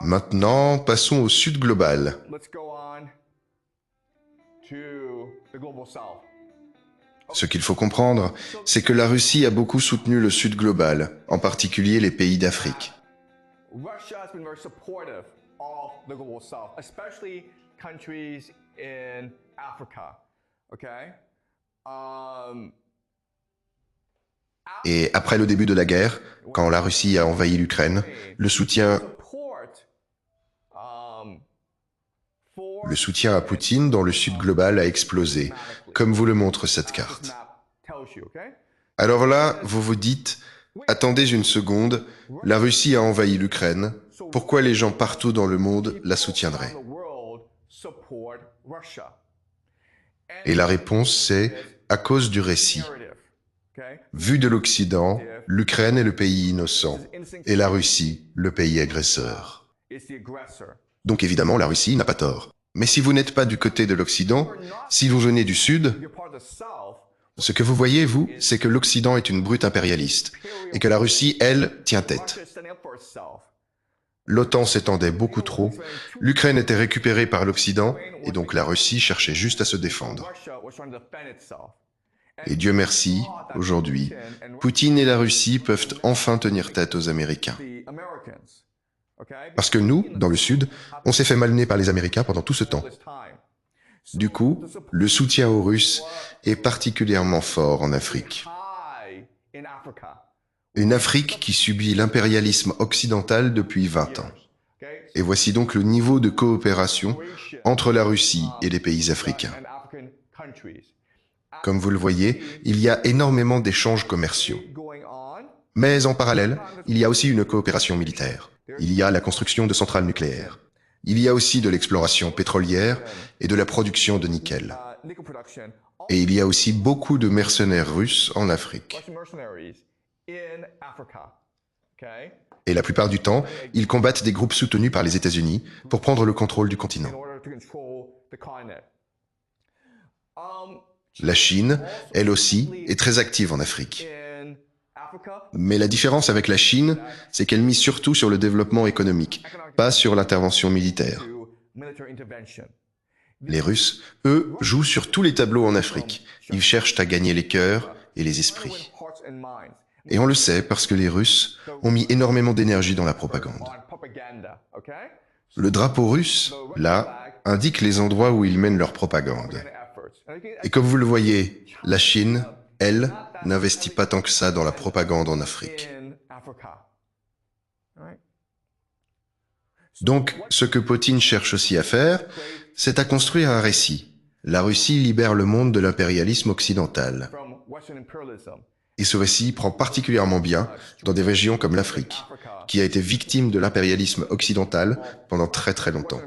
Maintenant, passons au Sud global. Ce qu'il faut comprendre, c'est que la Russie a beaucoup soutenu le Sud global, en particulier les pays d'Afrique. Et après le début de la guerre, quand la Russie a envahi l'Ukraine, le soutien à Poutine dans le Sud global a explosé, comme vous le montre cette carte. Alors là, vous vous dites, attendez une seconde, la Russie a envahi l'Ukraine, pourquoi les gens partout dans le monde la soutiendraient? Et la réponse c'est à cause du récit. Vu de l'Occident, l'Ukraine est le pays innocent et la Russie, le pays agresseur. Donc évidemment, la Russie n'a pas tort. Mais si vous n'êtes pas du côté de l'Occident, si vous venez du Sud, ce que vous voyez, vous, c'est que l'Occident est une brute impérialiste et que la Russie, elle, tient tête. L'OTAN s'étendait beaucoup trop, l'Ukraine était récupérée par l'Occident et donc la Russie cherchait juste à se défendre. Et Dieu merci, aujourd'hui, Poutine et la Russie peuvent enfin tenir tête aux Américains. Parce que nous, dans le Sud, on s'est fait malmener par les Américains pendant tout ce temps. Du coup, le soutien aux Russes est particulièrement fort en Afrique. Une Afrique qui subit l'impérialisme occidental depuis 20 ans. Et voici donc le niveau de coopération entre la Russie et les pays africains. Comme vous le voyez, il y a énormément d'échanges commerciaux. Mais en parallèle, il y a aussi une coopération militaire. Il y a la construction de centrales nucléaires. Il y a aussi de l'exploration pétrolière et de la production de nickel. Et il y a aussi beaucoup de mercenaires russes en Afrique. Et la plupart du temps, ils combattent des groupes soutenus par les États-Unis pour prendre le contrôle du continent. La Chine, elle aussi, est très active en Afrique. Mais la différence avec la Chine, c'est qu'elle mise surtout sur le développement économique, pas sur l'intervention militaire. Les Russes, eux, jouent sur tous les tableaux en Afrique. Ils cherchent à gagner les cœurs et les esprits. Et on le sait parce que les Russes ont mis énormément d'énergie dans la propagande. Le drapeau russe, là, indique les endroits où ils mènent leur propagande. Et comme vous le voyez, la Chine, elle, n'investit pas tant que ça dans la propagande en Afrique. Donc, ce que Poutine cherche aussi à faire, c'est à construire un récit. La Russie libère le monde de l'impérialisme occidental. Et ce récit prend particulièrement bien dans des régions comme l'Afrique, qui a été victime de l'impérialisme occidental pendant très très longtemps.